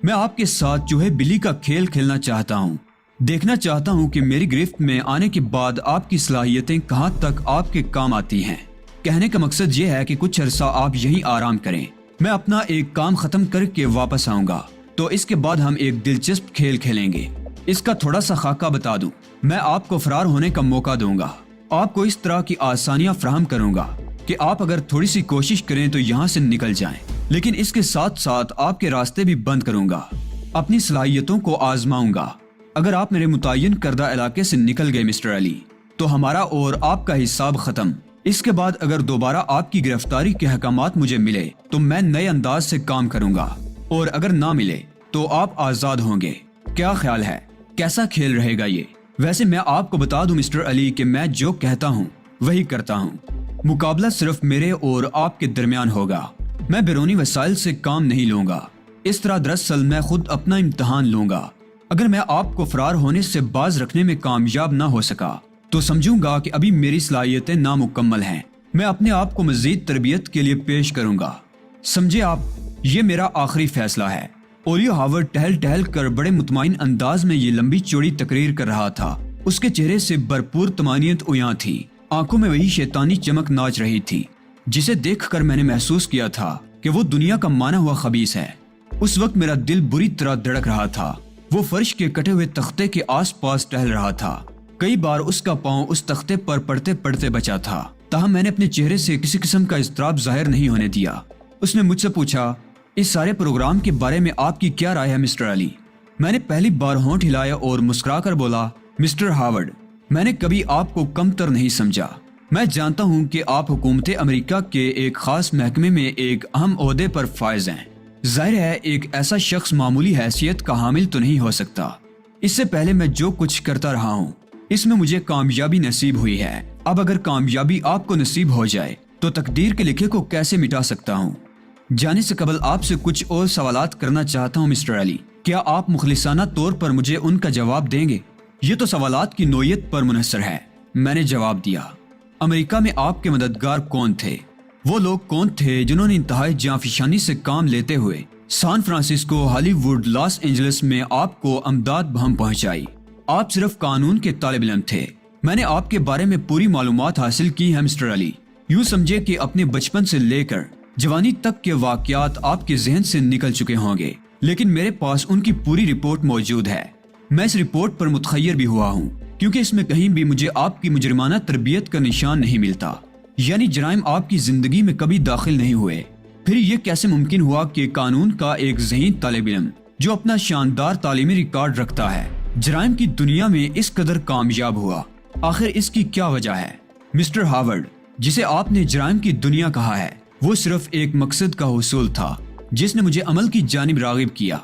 میں آپ کے ساتھ چوہے بلی کا کھیل کھیلنا چاہتا ہوں، دیکھنا چاہتا ہوں کہ میری گرفت میں آنے کے بعد آپ کی صلاحیتیں کہاں تک آپ کے کام آتی ہیں۔ کہنے کا مقصد یہ ہے کہ کچھ عرصہ آپ یہیں آرام کریں، میں اپنا ایک کام ختم کر کے واپس آؤں گا، تو اس کے بعد ہم ایک دلچسپ کھیل کھیلیں گے۔ اس کا تھوڑا سا خاکہ بتا دوں، میں آپ کو فرار ہونے کا موقع دوں گا، آپ کو اس طرح کی آسانیاں فراہم کروں گا کہ آپ اگر تھوڑی سی کوشش کریں تو یہاں سے نکل جائیں، لیکن اس کے ساتھ ساتھ آپ کے راستے بھی بند کروں گا، اپنی صلاحیتوں کو آزماؤں گا۔ اگر آپ میرے متعین کردہ علاقے سے نکل گئے مسٹر علی، تو ہمارا اور آپ کا حساب ختم۔ اس کے بعد اگر دوبارہ آپ کی گرفتاری کے احکامات مجھے ملے تو میں نئے انداز سے کام کروں گا، اور اگر نہ ملے تو آپ آزاد ہوں گے۔ کیا خیال ہے، کیسا کھیل رہے گا یہ؟ ویسے میں آپ کو بتا دوں مسٹر علی کہ میں جو کہتا ہوں وہی کرتا ہوں۔ مقابلہ صرف میرے اور آپ کے درمیان ہوگا، میں بیرونی وسائل سے کام نہیں لوں گا۔ اس طرح دراصل میں خود اپنا امتحان لوں گا۔ اگر میں آپ کو فرار ہونے سے باز رکھنے میں کامیاب نہ ہو سکا تو سمجھوں گا کہ ابھی میری صلاحیتیں نامکمل ہیں، میں اپنے آپ کو مزید تربیت کے لیے پیش کروں گا۔ سمجھے آپ، یہ میرا آخری فیصلہ ہے۔ اولیو ہاورڈ ٹہل ٹہل کر بڑے مطمئن انداز میں یہ لمبی چوڑی تقریر کر رہا تھا۔ اس کے چہرے سے بھرپور طمانینت عیاں تھی، آنکھوں میں وہی شیطانی چمک ناچ رہی تھی جسے دیکھ کر میں نے محسوس کیا تھا کہ وہ دنیا کا مانا ہوا خبیث ہے۔ اس وقت میرا دل بری طرح دھڑک رہا تھا۔ وہ فرش کے کٹے ہوئے تختے کے آس پاس ٹہل رہا تھا، کئی بار اس کا پاؤں اس تختے پر پڑتے پڑتے بچا تھا، تاہم میں نے اپنے چہرے سے کسی قسم کا اضطراب ظاہر نہیں ہونے دیا۔ اس نے مجھ سے پوچھا، اس سارے پروگرام کے بارے میں آپ کی کیا رائے ہے مسٹر علی؟ میں نے پہلی بار ہونٹ ہلایا اور مسکرا کر بولا، مسٹر ہاورڈ، میں نے کبھی آپ کو کم تر نہیں سمجھا۔ میں جانتا ہوں کہ آپ حکومت امریکہ کے ایک خاص محکمے میں ایک اہم عہدے پر فائز ہیں۔ ظاہر ہے ایک ایسا شخص معمولی حیثیت کا حامل تو نہیں ہو سکتا۔ اس سے پہلے میں جو کچھ کرتا رہا ہوں اس میں مجھے کامیابی نصیب ہوئی ہے۔ اب اگر کامیابی آپ کو نصیب ہو جائے تو تقدیر کے لکھے کو کیسے مٹا سکتا ہوں؟ جانے سے قبل آپ سے کچھ اور سوالات کرنا چاہتا ہوں مسٹر علی، کیا آپ مخلصانہ طور پر مجھے ان کا جواب دیں گے؟ یہ تو سوالات کی نوعیت پر منحصر ہے۔ میں نے جواب دیا، امریکہ میں آپ کے مددگار کون تھے؟ وہ لوگ کون تھے جنہوں نے انتہائی جانفشانی سے کام لیتے ہوئے سان فرانسسکو، ہالی ووڈ، لاس اینجلس میں آپ کو امداد بہم پہنچائی؟ آپ صرف قانون کے طالب علم تھے۔ میں نے آپ کے بارے میں پوری معلومات حاصل کی ہے مسٹر علی۔ یوں سمجھے کہ اپنے بچپن سے لے کر جوانی تک کے واقعات آپ کے ذہن سے نکل چکے ہوں گے، لیکن میرے پاس ان کی پوری رپورٹ موجود ہے۔ میں اس رپورٹ پر متخیر بھی ہوا ہوں کیونکہ اس میں کہیں بھی مجھے آپ کی مجرمانہ تربیت کا نشان نہیں ملتا، یعنی جرائم آپ کی زندگی میں کبھی داخل نہیں ہوئے۔ پھر یہ کیسے ممکن ہوا کہ قانون کا ایک ذہین طالب علم جو اپنا شاندار تعلیمی ریکارڈ رکھتا ہے جرائم کی دنیا میں اس قدر کامیاب ہوا؟ آخر اس کی کیا وجہ ہے؟ مسٹر ہاورڈ، جسے آپ نے جرائم کی دنیا کہا ہے، وہ صرف ایک مقصد کا حصول تھا جس نے مجھے عمل کی جانب راغب کیا۔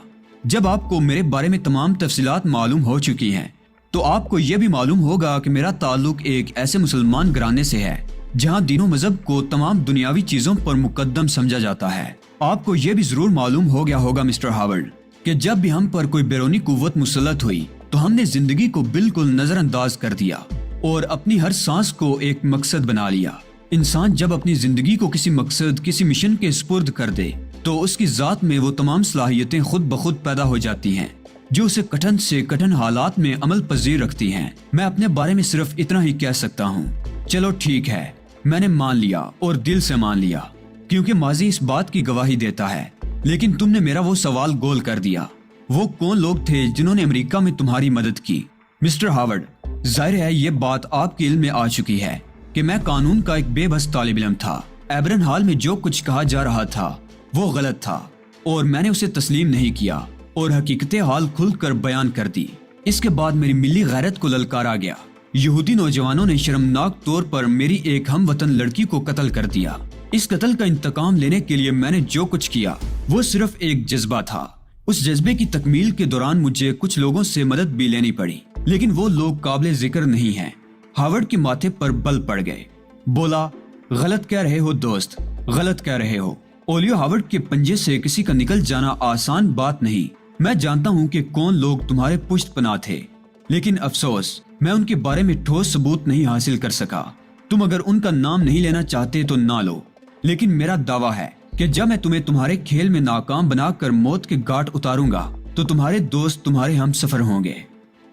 جب آپ کو میرے بارے میں تمام تفصیلات معلوم ہو چکی ہیں تو آپ کو یہ بھی معلوم ہوگا کہ میرا تعلق ایک ایسے مسلمان گھرانے سے ہے جہاں دین و مذہب کو تمام دنیاوی چیزوں پر مقدم سمجھا جاتا ہے۔ آپ کو یہ بھی ضرور معلوم ہو گیا ہوگا مسٹر ہاورڈ کہ جب بھی ہم پر کوئی بیرونی قوت مسلط ہوئی تو ہم نے زندگی کو بالکل نظر انداز کر دیا اور اپنی ہر سانس کو ایک مقصد بنا لیا۔ انسان جب اپنی زندگی کو کسی مقصد، کسی مشن کے سپرد کر دے تو اس کی ذات میں وہ تمام صلاحیتیں خود بخود پیدا ہو جاتی ہیں جو اسے کٹھن سے کٹھن حالات میں عمل پذیر رکھتی ہیں۔ میں اپنے بارے میں صرف اتنا ہی کہہ سکتا ہوں، چلو ٹھیک ہے، میں نے مان لیا اور دل سے مان لیا کیونکہ ماضی اس بات کی گواہی دیتا ہے۔ لیکن تم نے میرا وہ سوال گول کر دیا، وہ کون لوگ تھے جنہوں نے امریکہ میں تمہاری مدد کی؟ مسٹر ہاورڈ، ظاہر ہے یہ بات آپ کے علم میں آ چکی ہے کہ میں قانون کا ایک بے بس طالب علم تھا۔ ایبرن ہال میں جو کچھ کہا جا رہا تھا وہ غلط تھا۔ اور میں نے اسے تسلیم نہیں کیا اور حقیقت حال کھل کر بیان کر دی۔ اس کے بعد میری ملی غیرت کو للکارا گیا۔ یہودی نوجوانوں نے شرمناک طور پر میری ایک ہم وطن لڑکی کو قتل کر دیا۔ اس قتل کا انتقام لینے کے لیے میں نے جو کچھ کیا وہ صرف ایک جذبہ تھا۔ اس جذبے کی تکمیل کے دوران مجھے کچھ لوگوں سے مدد بھی لینی پڑی، لیکن وہ لوگ قابل ذکر نہیں ہیں۔ ہاورڈ کے ماتھے پر بل پڑ گئے۔ بولا، غلط کہہ رہے ہو دوست، غلط کہہ رہے ہو۔ اولیو ہاورڈ کے پنجے سے کسی کا نکل جانا آسان بات نہیں۔ میں جانتا ہوں کہ کون لوگ تمہارے پشت پناہ تھے، لیکن افسوس میں ان کے بارے میں ٹھوس ثبوت نہیں حاصل کر سکا۔ تم اگر ان کا نام نہیں لینا چاہتے تو نہ لو، لیکن میرا دعویٰ ہے کہ جب میں تمہیں تمہارے کھیل میں ناکام بنا کر موت کے گھاٹ اتاروں گا تو تمہارے دوست تمہارے ہم سفر ہوں گے۔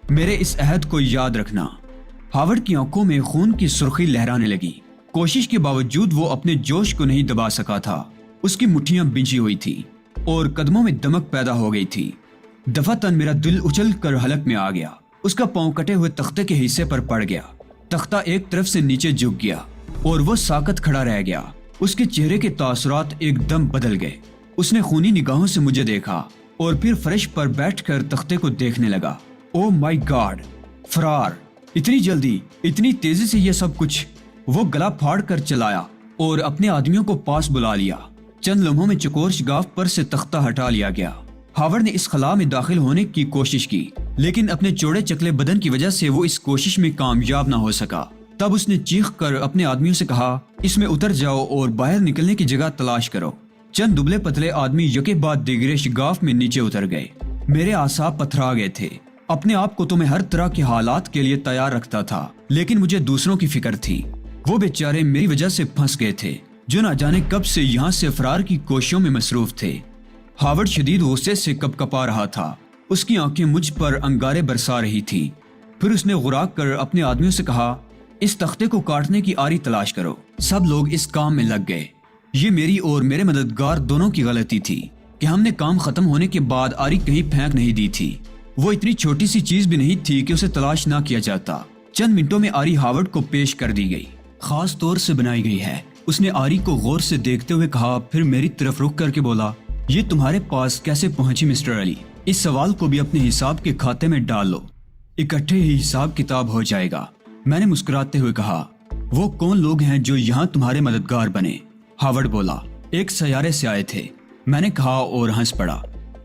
میرے اس عہد کو یاد رکھنا۔ ہاورڈ کی آنکھوں میں خون کی سرخی لہرانے لگی۔ کوشش کے باوجود وہ اپنے جوش کو نہیں دبا سکا تھا۔ اس کی مٹھیاں بنجھی ہوئی تھی اور قدموں میں دمک پیدا ہو گئی تھی۔ دفعتاً میرا دل اچھل کر حلق میں آ گیا۔ اس کا پاؤں کٹے ہوئے تختے کے حصے پر پڑ گیا۔ تختہ ایک طرف سے نیچے جھک گیا اور وہ ساکت کھڑا رہ گیا۔ اس کے چہرے کے تاثرات ایک دم بدل گئے۔ اس نے خونی نگاہوں سے مجھے دیکھا اور پھر فرش پر بیٹھ کر تختے کو دیکھنے لگا۔ او مائی گاڈ! فرار! اتنی جلدی، اتنی تیزی سے یہ سب کچھ! وہ گلا پھاڑ کر چلایا اور اپنے آدمیوں کو پاس بلا لیا۔ چند لمحوں میں چکور شگاف پر سے تختہ ہٹا لیا گیا۔ ہاورڈ نے اس خلا میں داخل ہونے کی کوشش کی، لیکن اپنے چوڑے چکلے بدن کی وجہ سے وہ اس کوشش میں کامیاب نہ ہو سکا۔ تب اس نے چیخ کر اپنے آدمیوں سے کہا، اس میں اتر جاؤ اور باہر نکلنے کی جگہ تلاش کرو۔ چند دبلے پتلے آدمی یکے بعد دیگرے شگاف میں نیچے اتر گئے۔ میرے اعصاب پتھرا گئے تھے۔ اپنے آپ کو تو میں ہر طرح کے حالات کے لیے تیار رکھتا تھا، لیکن مجھے دوسروں کی فکر تھی۔ وہ بیچارے میری وجہ سے پھنس گئے تھے، جو نہ جانے کب سے یہاں سے فرار کی کوششوں میں مصروف تھے۔ ہاورڈ شدید غصے سے کپ کپا رہا تھا۔ اس کی آنکھیں مجھ پر انگارے برسا رہی تھی۔ پھر اس نے غراق کر اپنے آدمیوں سے کہا، اس تختے کو کاٹنے کی آری تلاش کرو۔ سب لوگ اس کام میں لگ گئے۔ یہ میری اور میرے مددگار دونوں کی غلطی تھی کہ ہم نے کام ختم ہونے کے بعد آری کہیں پھینک نہیں دی تھی۔ وہ اتنی چھوٹی سی چیز بھی نہیں تھی کہ اسے تلاش نہ کیا جاتا۔ چند منٹوں میں آری ہاورڈ کو پیش کر دی گئی۔ خاص طور سے بنائی گئی ہے۔ اس نے آری کو غور سے دیکھتے ہوئے کہا، پھر میری طرف رخ کر کے بولا، یہ تمہارے پاس کیسے پہنچی مسٹر علی؟ اس سوال کو بھی اپنے حساب کے کھاتے میں ڈال لو، اکٹھے ہی حساب کتاب ہو جائے گا۔ میں نے مسکراتے ہوئے کہا، وہ کون لوگ ہیں جو یہاں تمہارے مددگار بنے؟ ہاورڈ بولا، ایک سیارے سے آئے تھے۔ میں نے کہا اور ہنس پڑا۔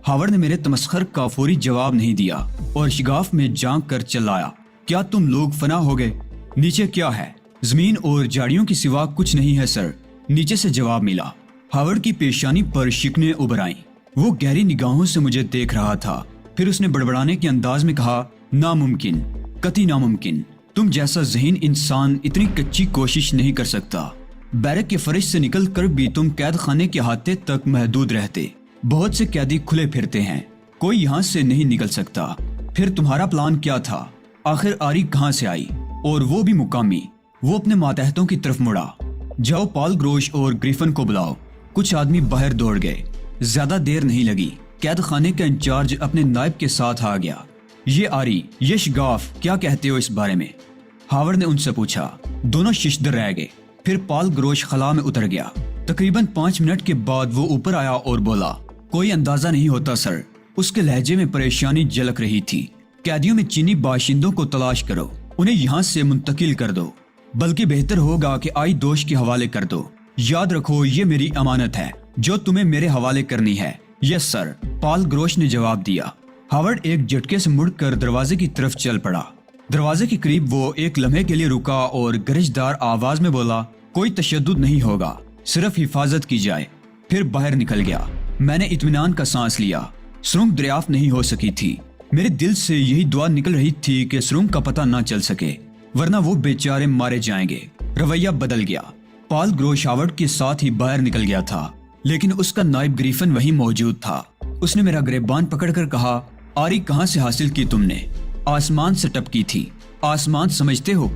ہاورڈ نے میرے تمسخر کا فوری جواب نہیں دیا اور شگاف میں جھانک کر چلایا، کیا تم لوگ فنا ہو گئے؟ نیچے کیا ہے؟ زمین اور جھاڑیوں کی سوا کچھ نہیں ہے سر، نیچے سے جواب ملا۔ ہاورڈ کی پیشانی پر شکنیں ابھر آئیں۔ وہ گہری نگاہوں سے مجھے دیکھ رہا تھا۔ پھر اس نے بڑبڑانے کے انداز میں کہا، ناممکن، قطعی ناممکن۔ تم جیسا ذہین انسان اتنی کچی کوشش نہیں کر سکتا۔ بیرک کے فرش سے نکل کر بھی تم قید خانے کے احاطے تک محدود رہتے۔ بہت سے قیدی کھلے پھرتے ہیں، کوئی یہاں سے نہیں نکل سکتا۔ پھر تمہارا پلان کیا تھا؟ آخر آری کہاں سے آئی؟ اور وہ بھی مقامی۔ وہ اپنے ماتحتوں کی طرف مڑا، جاؤ پال گروش اور گریفن کو بلاؤ۔ کچھ آدمی باہر دوڑ گئے۔ زیادہ دیر نہیں لگی، قید خانے کا انچارج اپنے نائب کے ساتھ آ گیا۔ یہ آری، یہ شگاف، کیا کہتے ہو اس بارے میں؟ ہاورڈ نے ان سے پوچھا۔ دونوں ششدر رہ گئے۔ پھر پال گروش خلا میں اتر گیا۔ تقریباً 5 منٹ کے بعد وہ اوپر آیا اور بولا، کوئی اندازہ نہیں ہوتا سر۔ اس کے لہجے میں پریشانی جھلک رہی تھی۔ قیدیوں میں چینی باشندوں کو تلاش کرو، انہیں یہاں سے منتقل کر دو، بلکہ بہتر ہوگا کہ آئی دوش کے حوالے کر دو۔ یاد رکھو یہ میری امانت ہے جو تمہیں میرے حوالے کرنی ہے۔ یس سر، پال گروش نے جواب دیا۔ ہاورڈ ایک جھٹکے سے مڑ کر دروازے کی طرف چل پڑا۔ دروازے کے قریب وہ ایک لمحے کے لیے رکا اور گرجدار آواز میں بولا، کوئی تشدد نہیں ہوگا، صرف حفاظت کی جائے۔ پھر باہر نکل گیا۔ میں نے اطمینان کا سانس لیا۔ سرنگ دریافت نہیں ہو سکی تھی۔ میرے دل سے یہی دعا نکل رہی تھی کہ سرنگ کا پتہ نہ چل سکے، ورنہ وہ بیچارے مارے جائیں گے۔ رویہ بدل گیا۔ پال گروش ہاورڈ کے ساتھ ہی باہر نکل گیا تھا، لیکن اس کا نائب گریفن وہیں موجود تھا۔ اس نے میرا گریبان پکڑ کر کہا، آری کہاں سے حاصل کی تم نے؟ آسمان سے ٹپکی تھی۔ آسمان سمجھتے ہو؟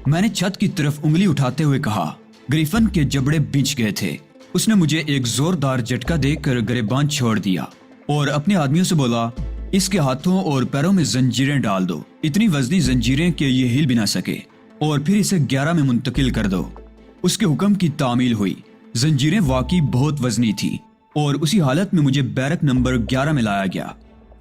میں نے چھت کی طرف انگلی اٹھاتے ہوئے کہا۔ گریفن کے جبڑے بنچ گئے تھے۔ اس نے مجھے ایک زوردار جھٹکا دے کر گریبان چھوڑ دیا اور اپنے آدمیوں سے بولا، اس کے ہاتھوں اور پیروں میں زنجیریں ڈال دو، اتنی وزنی زنجیریں کہ یہ ہل بھی نہ سکے، اور پھر اسے 11 میں منتقل کر دو۔ اس کے حکم کی تعمیل ہوئی۔ زنجیریں واقعی بہت وزنی تھی۔ اور اسی حالت میں مجھے بیرک نمبر 11 میں لایا گیا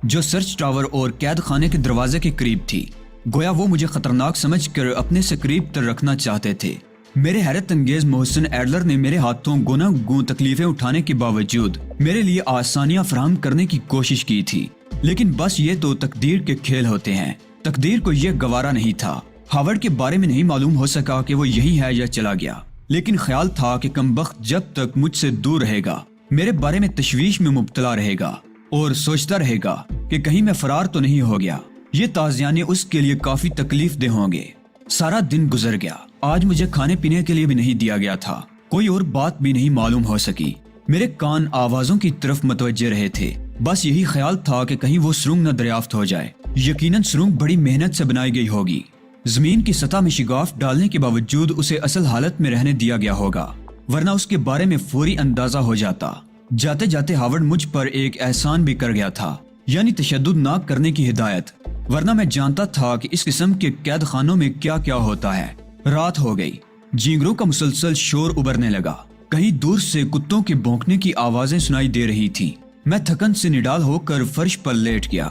جو سرچ ٹاور اور قید خانے کے دروازے کے قریب تھی۔ گویا وہ مجھے خطرناک سمجھ کر اپنے سے قریب تر رکھنا چاہتے تھے۔ میرے حیرت انگیز محسن ایڈلر نے میرے ہاتھوں گنا گوں تکلیفیں اٹھانے کے باوجود میرے لیے آسانیاں فراہم کرنے کی کوشش کی تھی، لیکن بس یہ تو تقدیر کے کھیل ہوتے ہیں۔ تقدیر کو یہ گوارا نہیں تھا۔ ہاورڈ کے بارے میں نہیں معلوم ہو سکا کہ وہ یہی ہے یا چلا گیا، لیکن خیال تھا کہ کمبخت جب تک مجھ سے دور رہے گا میرے بارے میں تشویش میں مبتلا رہے گا اور سوچتا رہے گا کہ کہیں میں فرار تو نہیں ہو گیا۔ یہ تازیانے اس کے لیے کافی تکلیف دہ ہوں گے۔ سارا دن گزر گیا۔ آج مجھے کھانے پینے کے لیے بھی نہیں دیا گیا تھا۔ کوئی اور بات بھی نہیں معلوم ہو سکی۔ میرے کان آوازوں کی طرف متوجہ رہے تھے۔ بس یہی خیال تھا کہ کہیں وہ سرنگ نہ دریافت ہو جائے۔ یقیناً سرنگ بڑی محنت سے بنائی گئی ہوگی۔ زمین کی سطح میں شگاف ڈالنے کے باوجود اسے اصل حالت میں رہنے دیا گیا ہوگا، ورنہ اس کے بارے میں فوری اندازہ ہو جاتا۔ جاتے جاتے ہاورڈ مجھ پر ایک احسان بھی کر گیا تھا، یعنی تشدد نہ کرنے کی ہدایت، ورنہ میں جانتا تھا کہ اس قسم کے قید خانوں میں کیا کیا ہوتا ہے۔ رات ہو گئی۔ جینگروں کا مسلسل شور ابھرنے لگا۔ کہیں دور سے کتوں کے بھونکنے کی آوازیں سنائی دے رہی تھیں۔ میں تھکن سے نڈال ہو کر فرش پر لیٹ گیا۔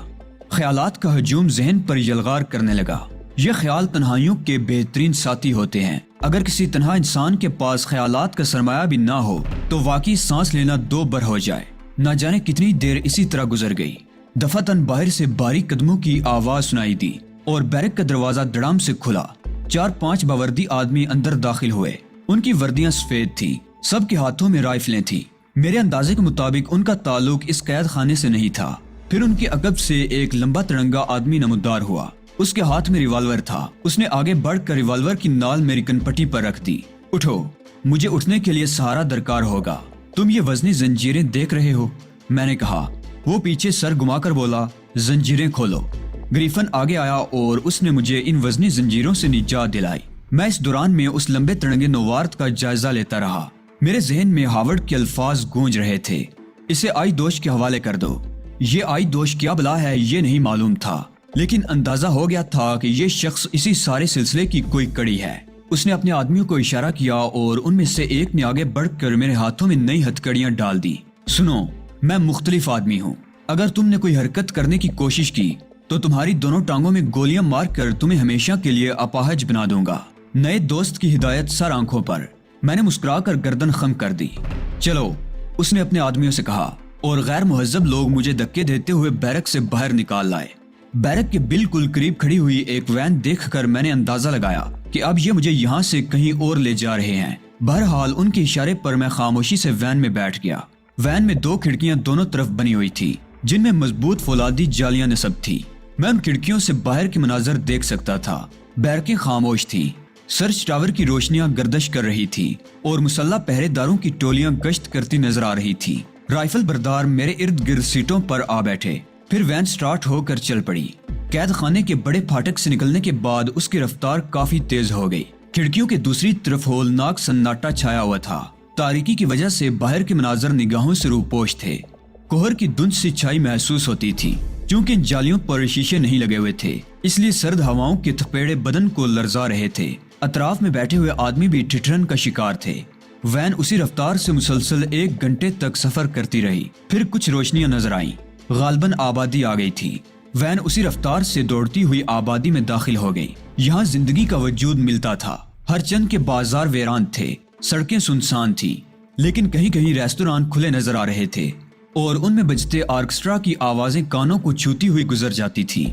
خیالات کا ہجوم ذہن پر یلغار کرنے لگا۔ یہ خیال تنہائیوں کے بہترین ساتھی ہوتے ہیں۔ اگر کسی تنہا انسان کے پاس خیالات کا سرمایہ بھی نہ ہو تو واقعی سانس لینا دو بر ہو جائے۔ نہ جانے کتنی دیر اسی طرح گزر گئی۔ دفعتاً باہر سے باریک قدموں کی آواز سنائی دی اور بیرک کا دروازہ دڑام سے کھلا۔ 4-5 باوردی آدمی اندر داخل ہوئے۔ ان کی وردیاں سفید تھیں، سب کے ہاتھوں میں رائفلیں تھیں۔ میرے اندازے کے مطابق ان کا تعلق اس قید خانے سے نہیں تھا۔ پھر ان کے عقب سے ایک لمبا تڑنگا آدمی نمودار ہوا۔ اس کے ہاتھ میں ریوالور تھا۔ اس نے آگے بڑھ کر ریوالور کی نال میری کنپٹی پر رکھ دی۔ اٹھو، مجھے اٹھنے کے لیے سہارا درکار ہوگا۔ تم یہ وزنی زنجیریں دیکھ رہے ہو؟ میں نے کہا۔ وہ پیچھے سر گھما کر بولا، زنجیریں کھولو۔ گریفن آگے آیا اور اس نے مجھے ان وزنی زنجیروں سے نجات دلائی۔ میں اس دوران میں اس لمبے تڑنگے نوارد کا جائزہ لیتا رہا۔ میرے ذہن میں ہاورڈ کے الفاظ گونج رہے تھے، اسے آئی دوش کے حوالے کر دو۔ یہ آئی دوش کیا بلا ہے یہ نہیں معلوم تھا، لیکن اندازہ ہو گیا تھا کہ یہ شخص اسی سارے سلسلے کی کوئی کڑی ہے۔ اس نے اپنے آدمیوں کو اشارہ کیا اور ان میں سے ایک نے آگے بڑھ کر میرے ہاتھوں میں نئی ہتھکڑیاں ڈال دی۔ سنو، میں مختلف آدمی ہوں۔ اگر تم نے کوئی حرکت کرنے کی کوشش کی تو تمہاری دونوں ٹانگوں میں گولیاں مار کر تمہیں ہمیشہ کے لیے اپاہج بنا دوں گا۔ نئے دوست کی ہدایت سر آنکھوں پر۔ میں نے مسکرا کر گردن خم کر دی۔ چلو، اس نے اپنے آدمیوں سے کہا، اور غیر مہذب لوگ مجھے دھکے دیتے ہوئے بیرک سے باہر نکال لائے۔ بیرک کے بالکل قریب کھڑی ہوئی ایک وین دیکھ کر میں نے اندازہ لگایا کہ اب یہ مجھے یہاں سے کہیں اور لے جا رہے ہیں۔ بہرحال ان کے اشارے پر میں خاموشی سے وین میں بیٹھ گیا۔ وین میں 2 کھڑکیاں دونوں طرف بنی ہوئی تھی جن میں مضبوط فولادی جالیاں نصب تھی۔ میں ان کھڑکیوں سے باہر کے مناظر دیکھ سکتا تھا۔ بیرکیں خاموش تھیں۔ سرچ ٹاور کی روشنیاں گردش کر رہی تھی اور مسلح پہرے داروں کی ٹولیاں گشت کرتی نظر آ رہی تھی۔ رائفل بردار میرے ارد گرد سیٹوں پر آ بیٹھے۔ پھر وین سٹارٹ ہو کر چل پڑی۔ قید خانے کے بڑے پھاٹک سے نکلنے کے بعد اس کی رفتار کافی تیز ہو گئی۔ کھڑکیوں کے دوسری طرف ہولناک سناٹا چھایا ہوا تھا۔ تاریکی کی وجہ سے باہر کے مناظر نگاہوں سے روپوش تھے۔ کوہر کی دھند سی چھائی محسوس ہوتی تھی۔ چونکہ ان جالیوں پر شیشے نہیں لگے ہوئے تھے، اس لیے سرد ہواؤں کے تھپیڑے بدن کو لرزا رہے تھے۔ اطراف میں بیٹھے ہوئے آدمی بھی ٹھٹھرن کا شکار تھے۔ وین اسی رفتار سے مسلسل 1 گھنٹے تک سفر کرتی رہی۔ پھر کچھ روشنیاں نظر آئیں۔ غالباً آبادی آ گئی تھی۔ وین اسی رفتار سے دوڑتی ہوئی آبادی میں داخل ہو گئی۔ یہاں زندگی کا وجود ملتا تھا۔ ہر چند کے بازار ویران تھے، سڑکیں سنسان تھیں، لیکن کہیں کہیں ریستوران کھلے نظر آ رہے تھے اور ان میں بجتے آرکسٹرا کی آوازیں کانوں کو چھوتی ہوئی گزر جاتی تھی۔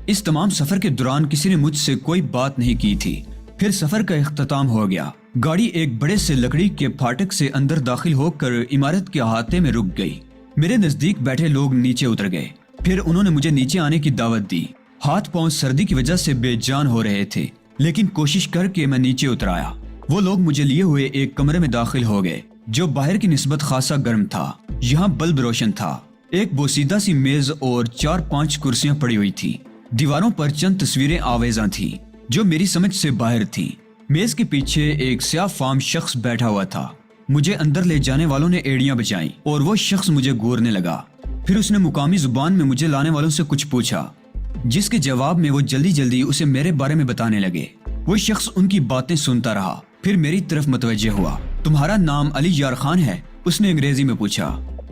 اس تمام سفر کے دوران کسی نے مجھ سے کوئی بات نہیں کی تھی۔ پھر سفر کا اختتام ہو گیا۔ گاڑی ایک بڑے سے لکڑی کے پھاٹک سے اندر داخل ہو کر عمارت کے احاطے میں رک گئی۔ میرے نزدیک بیٹھے لوگ نیچے اتر گئے۔ پھر انہوں نے مجھے نیچے آنے کی دعوت دی۔ ہاتھ پاؤں سردی کی وجہ سے بے جان ہو رہے تھے، لیکن کوشش کر کے میں نیچے اتر آیا۔ وہ لوگ مجھے لیے ہوئے ایک کمرے میں داخل ہو گئے جو باہر کی نسبت خاصا گرم تھا۔ یہاں بلب روشن تھا۔ ایک بوسیدہ سی میز اور 4-5 کرسیاں پڑی ہوئی تھی۔ دیواروں پر چند تصویریں آویزاں تھیں جو میری سمجھ سے باہر تھیں۔ میز کے پیچھے ایک سیاہ فام شخص بیٹھا ہوا تھا۔ مجھے اندر لے جانے والوں نے ایڑیاں بجائیں اور وہ شخص مجھے گورنے لگا۔ پھر اس نے مقامی زبان میں مجھے لانے والوں سے کچھ پوچھا، جس کے جواب میں وہ جلدی جلدی اسے میرے بارے میں بتانے لگے۔ وہ شخص ان کی باتیں سنتا رہا، پھر میری طرف متوجہ ہوا۔ تمہارا نام علی یار خان ہے؟ اس نے انگریزی میں پوچھا۔